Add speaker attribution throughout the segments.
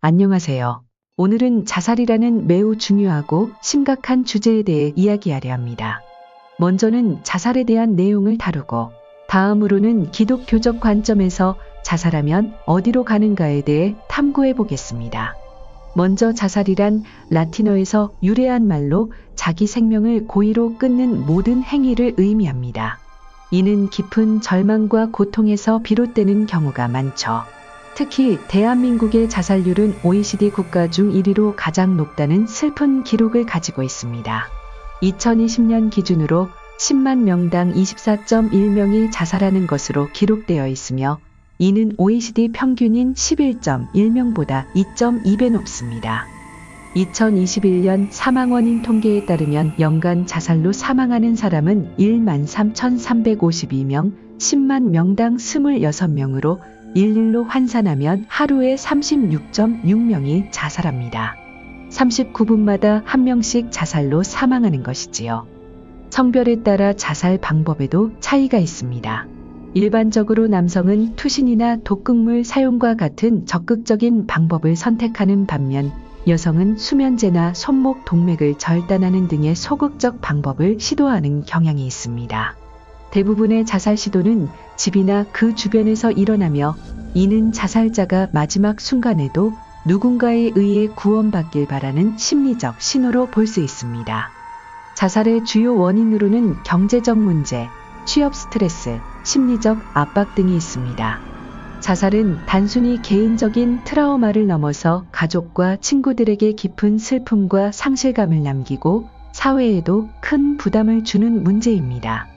Speaker 1: 안녕하세요. 오늘은 자살이라는 매우 중요하고 심각한 주제에 대해 이야기하려 합니다. 먼저는 자살에 대한 내용을 다루고, 다음으로는 기독교적 관점에서 자살하면 어디로 가는가에 대해 탐구해 보겠습니다. 먼저 자살이란 라틴어에서 유래한 말로 자기 생명을 고의로 끊는 모든 행위를 의미합니다. 이는 깊은 절망과 고통에서 비롯되는 경우가 많죠. 특히 대한민국의 자살률은 OECD 국가 중 1위로 가장 높다는 슬픈 기록을 가지고 있습니다. 2020년 기준으로 10만 명당 24.1명이 자살하는 것으로 기록되어 있으며, 이는 OECD 평균인 11.1명보다 2.2배 높습니다. 2021년 사망 원인 통계에 따르면 연간 자살로 사망하는 사람은 13,352명, 10만 명당 26명으로 11로 환산하면 하루에 36.6명이 자살합니다. 39분마다 1명씩 자살로 사망하는 것이지요. 성별에 따라 자살 방법에도 차이가 있습니다. 일반적으로 남성은 투신이나 독극물 사용과 같은 적극적인 방법을 선택하는 반면, 여성은 수면제나 손목 동맥을 절단하는 등의 소극적 방법을 시도하는 경향이 있습니다. 대부분의 자살 시도는 집이나 그 주변에서 일어나며, 이는 자살자가 마지막 순간에도 누군가에 의해 구원받길 바라는 심리적 신호로 볼 수 있습니다. 자살의 주요 원인으로는 경제적 문제, 취업 스트레스, 심리적 압박 등이 있습니다. 자살은 단순히 개인적인 트라우마를 넘어서 가족과 친구들에게 깊은 슬픔과 상실감을 남기고 사회에도 큰 부담을 주는 문제입니다.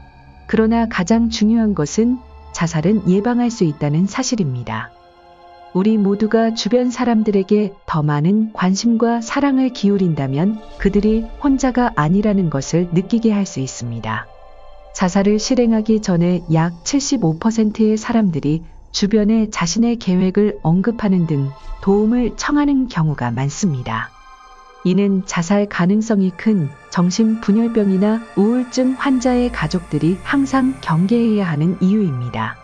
Speaker 1: 그러나 가장 중요한 것은 자살은 예방할 수 있다는 사실입니다. 우리 모두가 주변 사람들에게 더 많은 관심과 사랑을 기울인다면 그들이 혼자가 아니라는 것을 느끼게 할 수 있습니다. 자살을 실행하기 전에 약 75%의 사람들이 주변에 자신의 계획을 언급하는 등 도움을 청하는 경우가 많습니다. 이는 자살 가능성이 큰 정신분열병이나 우울증 환자의 가족들이 항상 경계해야 하는 이유입니다.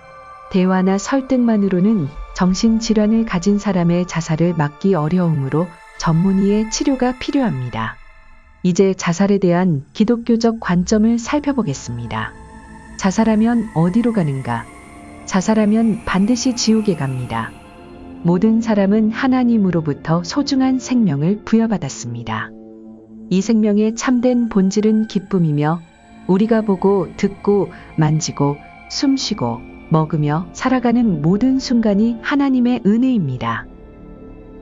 Speaker 1: 대화나 설득만으로는 정신질환을 가진 사람의 자살을 막기 어려우므로 전문의의 치료가 필요합니다. 이제 자살에 대한 기독교적 관점을 살펴보겠습니다. 자살하면 어디로 가는가? 자살하면 반드시 지옥에 갑니다. 모든 사람은 하나님으로부터 소중한 생명을 부여받았습니다. 이 생명의 참된 본질은 기쁨이며, 우리가 보고 듣고 만지고 숨쉬고 먹으며 살아가는 모든 순간이 하나님의 은혜입니다.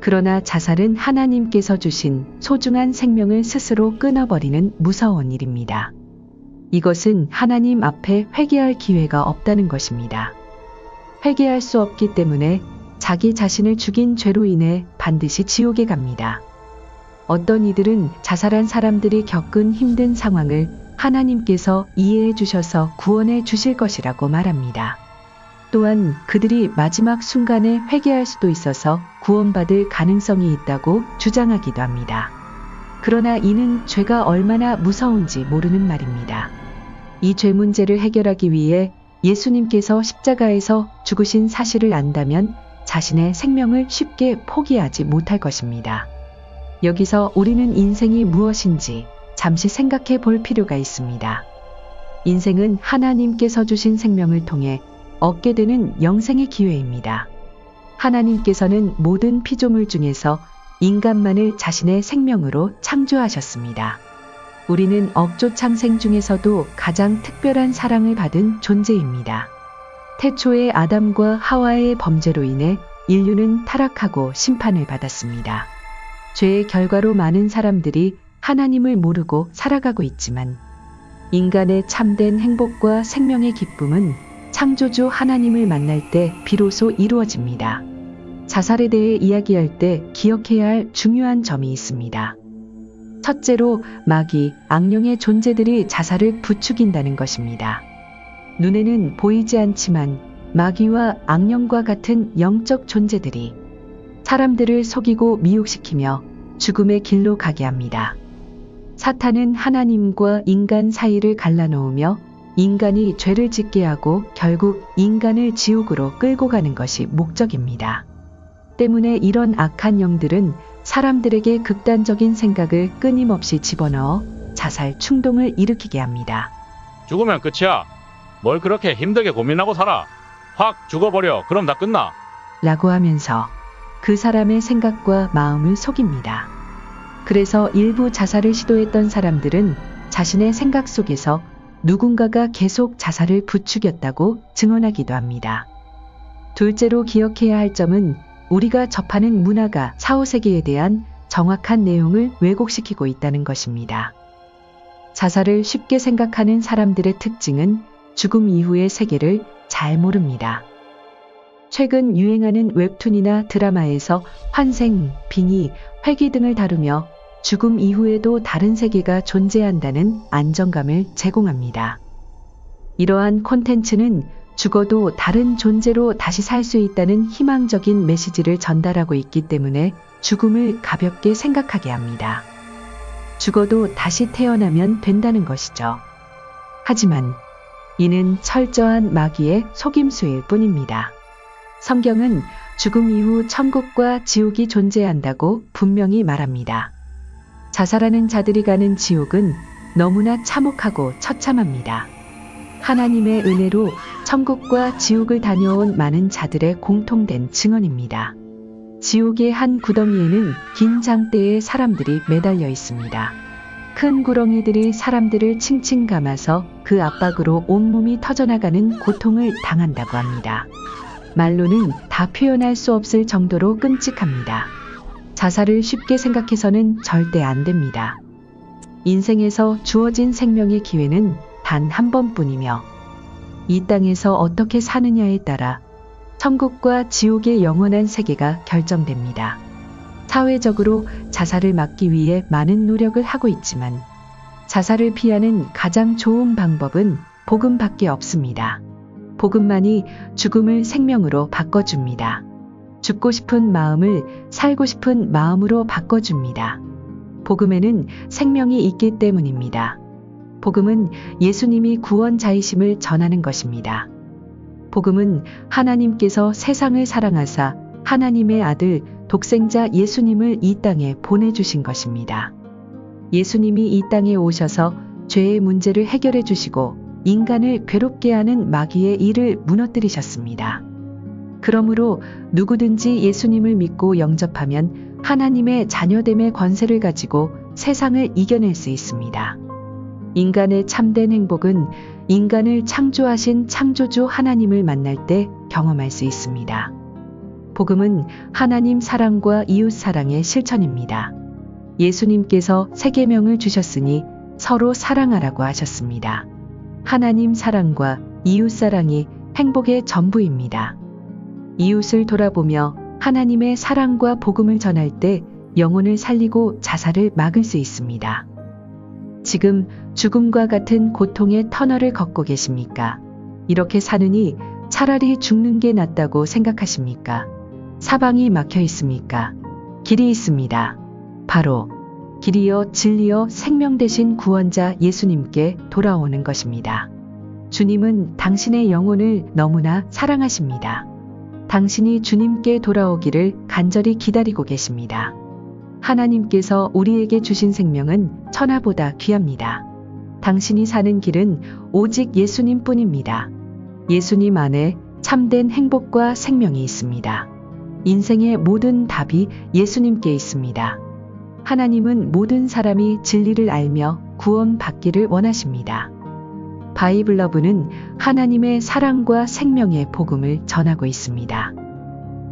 Speaker 1: 그러나 자살은 하나님께서 주신 소중한 생명을 스스로 끊어버리는 무서운 일입니다. 이것은 하나님 앞에 회개할 기회가 없다는 것입니다. 회개할 수 없기 때문에 자기 자신을 죽인 죄로 인해 반드시 지옥에 갑니다. 어떤 이들은 자살한 사람들이 겪은 힘든 상황을 하나님께서 이해해 주셔서 구원해 주실 것이라고 말합니다. 또한 그들이 마지막 순간에 회개할 수도 있어서 구원받을 가능성이 있다고 주장하기도 합니다. 그러나 이는 죄가 얼마나 무서운지 모르는 말입니다. 이 죄 문제를 해결하기 위해 예수님께서 십자가에서 죽으신 사실을 안다면 자신의 생명을 쉽게 포기하지 못할 것입니다. 여기서 우리는 인생이 무엇인지 잠시 생각해 볼 필요가 있습니다. 인생은 하나님께서 주신 생명을 통해 얻게 되는 영생의 기회입니다. 하나님께서는 모든 피조물 중에서 인간만을 자신의 생명으로 창조하셨습니다. 우리는 억조 창생 중에서도 가장 특별한 사랑을 받은 존재입니다. 태초의 아담과 하와의 범죄로 인해 인류는 타락하고 심판을 받았습니다. 죄의 결과로 많은 사람들이 하나님을 모르고 살아가고 있지만, 인간의 참된 행복과 생명의 기쁨은 창조주 하나님을 만날 때 비로소 이루어집니다. 자살에 대해 이야기할 때 기억해야 할 중요한 점이 있습니다. 첫째로, 마귀, 악령의 존재들이 자살을 부추긴다는 것입니다. 눈에는 보이지 않지만 마귀와 악령과 같은 영적 존재들이 사람들을 속이고 미혹시키며 죽음의 길로 가게 합니다. 사탄은 하나님과 인간 사이를 갈라놓으며 인간이 죄를 짓게 하고 결국 인간을 지옥으로 끌고 가는 것이 목적입니다. 때문에 이런 악한 영들은 사람들에게 극단적인 생각을 끊임없이 집어넣어 자살 충동을 일으키게 합니다.
Speaker 2: 죽으면 끝이야. 뭘 그렇게 힘들게 고민하고 살아. 확 죽어버려. 그럼 다 끝나.
Speaker 1: 라고 하면서 그 사람의 생각과 마음을 속입니다. 그래서 일부 자살을 시도했던 사람들은 자신의 생각 속에서 누군가가 계속 자살을 부추겼다고 증언하기도 합니다. 둘째로 기억해야 할 점은 우리가 접하는 문화가 사후세계에 대한 정확한 내용을 왜곡시키고 있다는 것입니다. 자살을 쉽게 생각하는 사람들의 특징은 죽음 이후의 세계를 잘 모릅니다. 최근 유행하는 웹툰이나 드라마에서 환생, 빙의, 회귀 등을 다루며 죽음 이후에도 다른 세계가 존재한다는 안정감을 제공합니다. 이러한 콘텐츠는 죽어도 다른 존재로 다시 살 수 있다는 희망적인 메시지를 전달하고 있기 때문에 죽음을 가볍게 생각하게 합니다. 죽어도 다시 태어나면 된다는 것이죠. 하지만 이는 철저한 마귀의 속임수일 뿐입니다. 성경은 죽음 이후 천국과 지옥이 존재한다고 분명히 말합니다. 자살하는 자들이 가는 지옥은 너무나 참혹하고 처참합니다. 하나님의 은혜로 천국과 지옥을 다녀온 많은 자들의 공통된 증언입니다. 지옥의 한 구덩이에는 긴 장대의 사람들이 매달려 있습니다. 큰 구렁이들이 사람들을 칭칭 감아서 그 압박으로 온몸이 터져나가는 고통을 당한다고 합니다. 말로는 다 표현할 수 없을 정도로 끔찍합니다. 자살을 쉽게 생각해서는 절대 안 됩니다. 인생에서 주어진 생명의 기회는 단 한 번뿐이며 이 땅에서 어떻게 사느냐에 따라 천국과 지옥의 영원한 세계가 결정됩니다. 사회적으로 자살을 막기 위해 많은 노력을 하고 있지만 자살을 피하는 가장 좋은 방법은 복음밖에 없습니다. 복음만이 죽음을 생명으로 바꿔줍니다. 죽고 싶은 마음을 살고 싶은 마음으로 바꿔줍니다. 복음에는 생명이 있기 때문입니다. 복음은 예수님이 구원자이심을 전하는 것입니다. 복음은 하나님께서 세상을 사랑하사 하나님의 아들 독생자 예수님을 이 땅에 보내주신 것입니다. 예수님이 이 땅에 오셔서 죄의 문제를 해결해 주시고 인간을 괴롭게 하는 마귀의 일을 무너뜨리셨습니다. 그러므로 누구든지 예수님을 믿고 영접하면 하나님의 자녀됨의 권세를 가지고 세상을 이겨낼 수 있습니다. 인간의 참된 행복은 인간을 창조하신 창조주 하나님을 만날 때 경험할 수 있습니다. 복음은 하나님 사랑과 이웃 사랑의 실천입니다. 예수님께서 세 계명을 주셨으니 서로 사랑하라고 하셨습니다. 하나님 사랑과 이웃 사랑이 행복의 전부입니다. 이웃을 돌아보며 하나님의 사랑과 복음을 전할 때 영혼을 살리고 자살을 막을 수 있습니다. 지금 죽음과 같은 고통의 터널을 걷고 계십니까? 이렇게 사느니 차라리 죽는 게 낫다고 생각하십니까? 사방이 막혀 있습니까? 길이 있습니다. 바로 길이요 진리요 생명 되신 구원자 예수님께 돌아오는 것입니다. 주님은 당신의 영혼을 너무나 사랑하십니다. 당신이 주님께 돌아오기를 간절히 기다리고 계십니다. 하나님께서 우리에게 주신 생명은 천하보다 귀합니다. 당신이 사는 길은 오직 예수님 뿐입니다. 예수님 안에 참된 행복과 생명이 있습니다. 인생의 모든 답이 예수님께 있습니다. 하나님은 모든 사람이 진리를 알며 구원받기를 원하십니다. 바이블러브는 하나님의 사랑과 생명의 복음을 전하고 있습니다.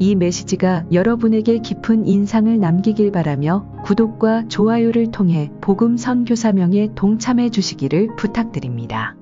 Speaker 1: 이 메시지가 여러분에게 깊은 인상을 남기길 바라며 구독과 좋아요를 통해 복음 선교사명에 동참해 주시기를 부탁드립니다.